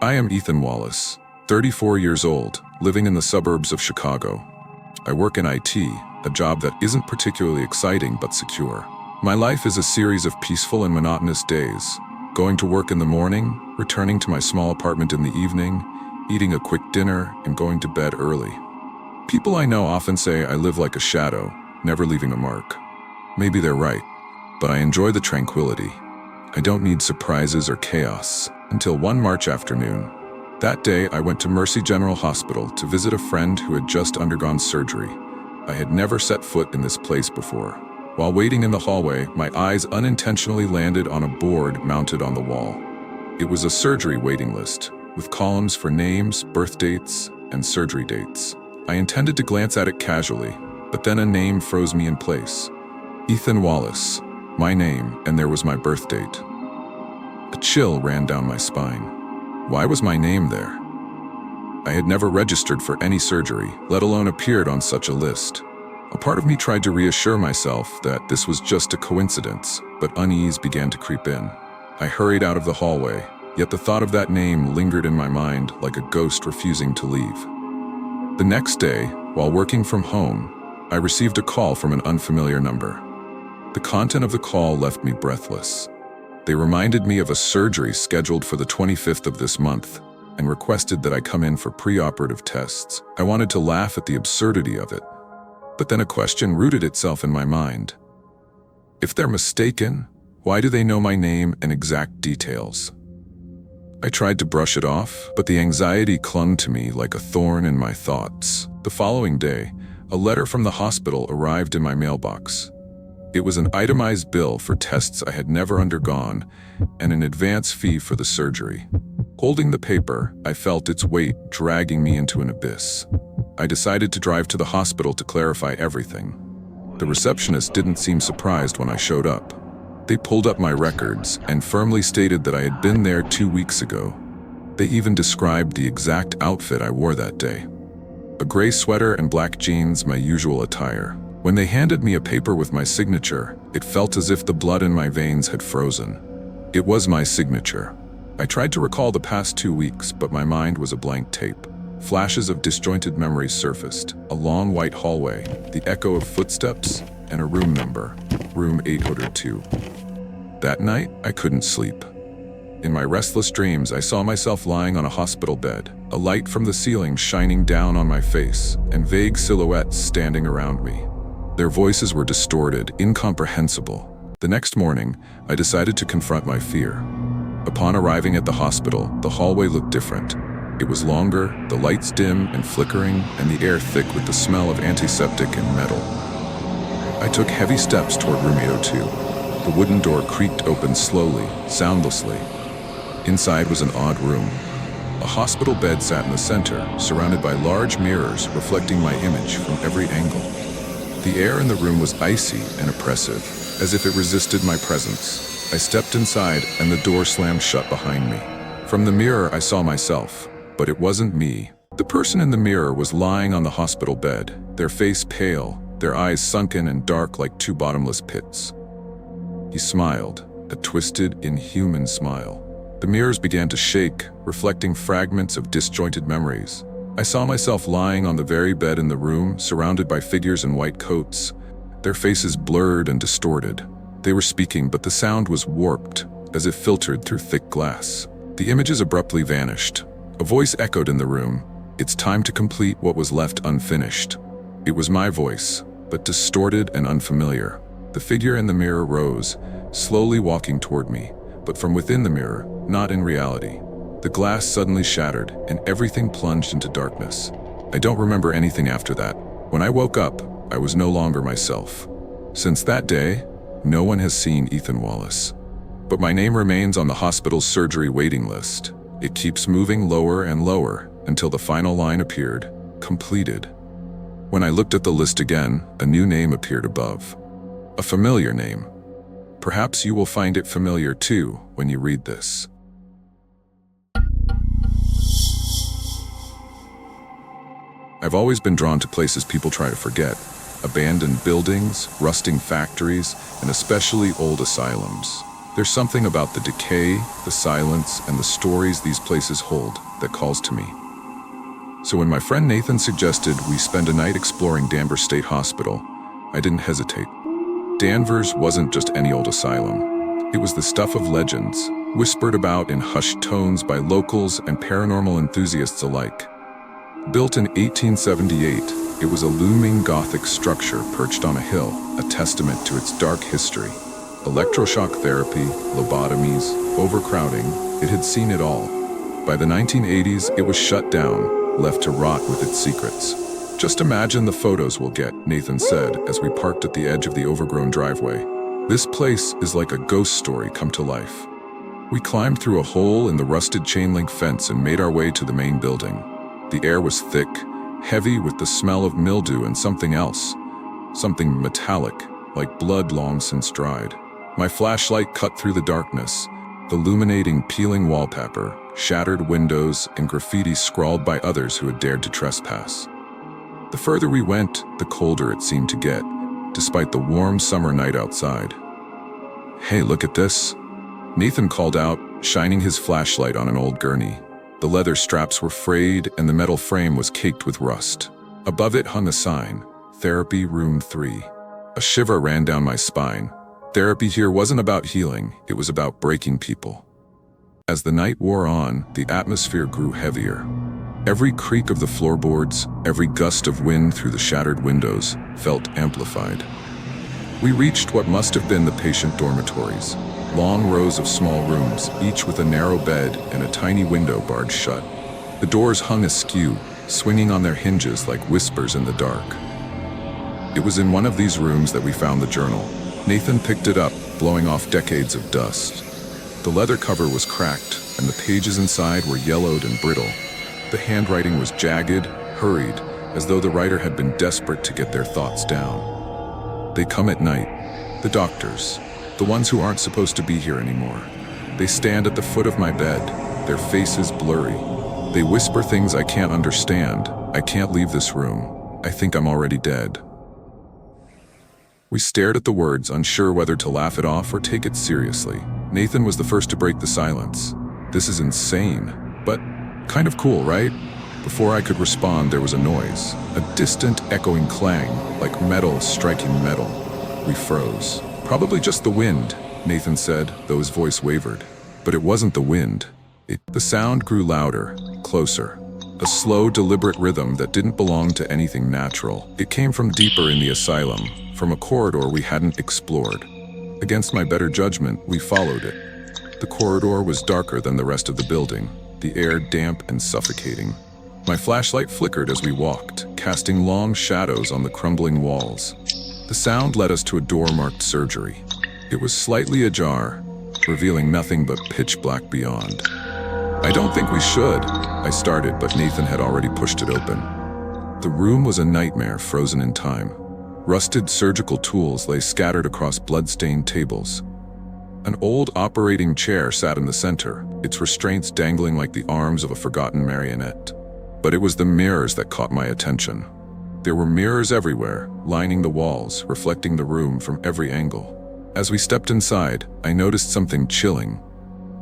I am Ethan Wallace, 34 years old, living in the suburbs of Chicago. I work in IT, a job that isn't particularly exciting but secure. My life is a series of peaceful and monotonous days, going to work in the morning, returning to my small apartment in the evening, eating a quick dinner, and going to bed early. People I know often say I live like a shadow, never leaving a mark. Maybe they're right, but I enjoy the tranquility. I don't need surprises or chaos. Until one March afternoon. That day, I went to Mercy General Hospital to visit a friend who had just undergone surgery. I had never set foot in this place before. While waiting in the hallway, my eyes unintentionally landed on a board mounted on the wall. It was a surgery waiting list, with columns for names, birth dates, and surgery dates. I intended to glance at it casually, but then a name froze me in place. Ethan Wallace, my name, and there was my birth date. A chill ran down my spine. Why was my name there? I had never registered for any surgery, let alone appeared on such a list. A part of me tried to reassure myself that this was just a coincidence, but unease began to creep in. I hurried out of the hallway, yet the thought of that name lingered in my mind like a ghost refusing to leave. The next day, while working from home, I received a call from an unfamiliar number. The content of the call left me breathless. They reminded me of a surgery scheduled for the 25th of this month and requested that I come in for preoperative tests. I wanted to laugh at the absurdity of it, but then a question rooted itself in my mind. If they're mistaken, why do they know my name and exact details? I tried to brush it off, but the anxiety clung to me like a thorn in my thoughts. The following day, a letter from the hospital arrived in my mailbox. It was an itemized bill for tests I had never undergone and an advance fee for the surgery. Holding the paper, I felt its weight dragging me into an abyss. I decided to drive to the hospital to clarify everything. The receptionist didn't seem surprised when I showed up. They pulled up my records and firmly stated that I had been there 2 weeks ago. They even described the exact outfit I wore that day. A gray sweater and black jeans, my usual attire. When they handed me a paper with my signature, it felt as if the blood in my veins had frozen. It was my signature. I tried to recall the past 2 weeks, but my mind was a blank tape. Flashes of disjointed memories surfaced, a long white hallway, the echo of footsteps, and a room number, room 802. That night, I couldn't sleep. In my restless dreams, I saw myself lying on a hospital bed, a light from the ceiling shining down on my face, and vague silhouettes standing around me. Their voices were distorted, incomprehensible. The next morning, I decided to confront my fear. Upon arriving at the hospital, the hallway looked different. It was longer, the lights dim and flickering, and the air thick with the smell of antiseptic and metal. I took heavy steps toward room 802. The wooden door creaked open slowly, soundlessly. Inside was an odd room. A hospital bed sat in the center, surrounded by large mirrors reflecting my image from every angle. The air in the room was icy and oppressive, as if it resisted my presence. I stepped inside and the door slammed shut behind me. From the mirror, I saw myself, but it wasn't me. The person in the mirror was lying on the hospital bed, their face pale, their eyes sunken and dark like two bottomless pits. He smiled, a twisted, inhuman smile. The mirrors began to shake, reflecting fragments of disjointed memories. I saw myself lying on the very bed in the room, surrounded by figures in white coats, their faces blurred and distorted. They were speaking, but the sound was warped, as if filtered through thick glass. The images abruptly vanished. A voice echoed in the room. It's time to complete what was left unfinished. It was my voice, but distorted and unfamiliar. The figure in the mirror rose, slowly walking toward me, but from within the mirror, not in reality. The glass suddenly shattered, and everything plunged into darkness. I don't remember anything after that. When I woke up, I was no longer myself. Since that day, no one has seen Ethan Wallace. But my name remains on the hospital's surgery waiting list. It keeps moving lower and lower until the final line appeared, completed. When I looked at the list again, a new name appeared above. A familiar name. Perhaps you will find it familiar too when you read this. I've always been drawn to places people try to forget. Abandoned buildings, rusting factories, and especially old asylums. There's something about the decay, the silence, and the stories these places hold that calls to me. So when my friend Nathan suggested we spend a night exploring Danvers State Hospital, I didn't hesitate. Danvers wasn't just any old asylum. It was the stuff of legends, whispered about in hushed tones by locals and paranormal enthusiasts alike. Built in 1878, it was a looming Gothic structure perched on a hill, a testament to its dark history. Electroshock therapy, lobotomies, overcrowding, it had seen it all. By the 1980s, it was shut down, left to rot with its secrets. "Just imagine the photos we'll get," Nathan said as we parked at the edge of the overgrown driveway. "This place is like a ghost story come to life." We climbed through a hole in the rusted chain-link fence and made our way to the main building. The air was thick, heavy with the smell of mildew and something else. Something metallic, like blood long since dried. My flashlight cut through the darkness, illuminating peeling wallpaper, shattered windows, and graffiti scrawled by others who had dared to trespass. The further we went, the colder it seemed to get, despite the warm summer night outside. "Hey, look at this," Nathan called out, shining his flashlight on an old gurney. The leather straps were frayed and the metal frame was caked with rust. Above it hung a sign, "Therapy Room 3. A shiver ran down my spine. Therapy here wasn't about healing, it was about breaking people. As the night wore on, the atmosphere grew heavier. Every creak of the floorboards, every gust of wind through the shattered windows, felt amplified. We reached what must have been the patient dormitories. Long rows of small rooms, each with a narrow bed and a tiny window barred shut. The doors hung askew, swinging on their hinges like whispers in the dark. It was in one of these rooms that we found the journal. Nathan picked it up, blowing off decades of dust. The leather cover was cracked, and the pages inside were yellowed and brittle. The handwriting was jagged, hurried, as though the writer had been desperate to get their thoughts down. "They come at night. The doctors. The ones who aren't supposed to be here anymore. They stand at the foot of my bed, their faces blurry. They whisper things I can't understand. I can't leave this room. I think I'm already dead." We stared at the words, unsure whether to laugh it off or take it seriously. Nathan was the first to break the silence. "This is insane, but kind of cool, right?" Before I could respond, there was a noise, a distant echoing clang, like metal striking metal. We froze. "Probably just the wind," Nathan said, though his voice wavered. But it wasn't the wind. The sound grew louder, closer. A slow, deliberate rhythm that didn't belong to anything natural. It came from deeper in the asylum, from a corridor we hadn't explored. Against my better judgment, we followed it. The corridor was darker than the rest of the building, the air damp and suffocating. My flashlight flickered as we walked, casting long shadows on the crumbling walls. The sound led us to a door marked surgery. It was slightly ajar, revealing nothing but pitch black beyond. "I don't think we should," I started, but Nathan had already pushed it open. The room was a nightmare frozen in time. Rusted surgical tools lay scattered across blood-stained tables. An old operating chair sat in the center, its restraints dangling like the arms of a forgotten marionette. But it was the mirrors that caught my attention. There were mirrors everywhere, lining the walls, reflecting the room from every angle. As we stepped inside, I noticed something chilling.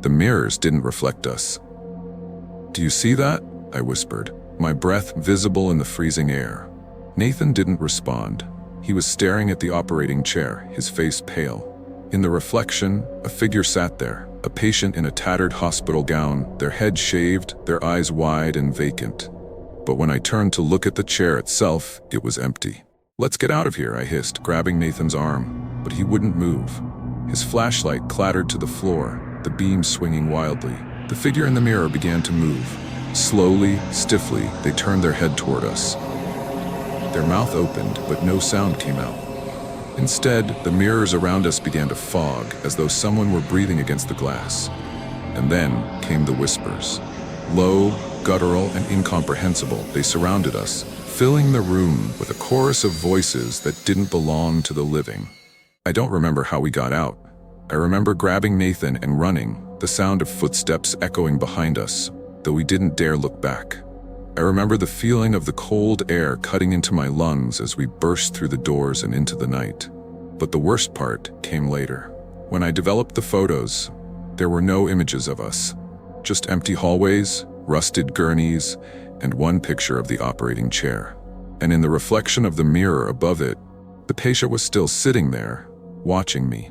The mirrors didn't reflect us. "Do you see that?" I whispered, my breath visible in the freezing air. Nathan didn't respond. He was staring at the operating chair, his face pale. In the reflection, a figure sat there, a patient in a tattered hospital gown, their head shaved, their eyes wide and vacant. But when I turned to look at the chair itself, it was empty. "Let's get out of here," I hissed, grabbing Nathan's arm. But he wouldn't move. His flashlight clattered to the floor, the beam swinging wildly. The figure in the mirror began to move. Slowly, stiffly, they turned their head toward us. Their mouth opened, but no sound came out. Instead, the mirrors around us began to fog, as though someone were breathing against the glass. And then came the whispers. Low, guttural, and incomprehensible, they surrounded us, filling the room with a chorus of voices that didn't belong to the living. I don't remember how we got out. I remember grabbing Nathan and running, the sound of footsteps echoing behind us, though we didn't dare look back. I remember the feeling of the cold air cutting into my lungs as we burst through the doors and into the night. But the worst part came later. When I developed the photos, there were no images of us, just empty hallways, rusted gurneys, and one picture of the operating chair. And in the reflection of the mirror above it, the patient was still sitting there, watching me.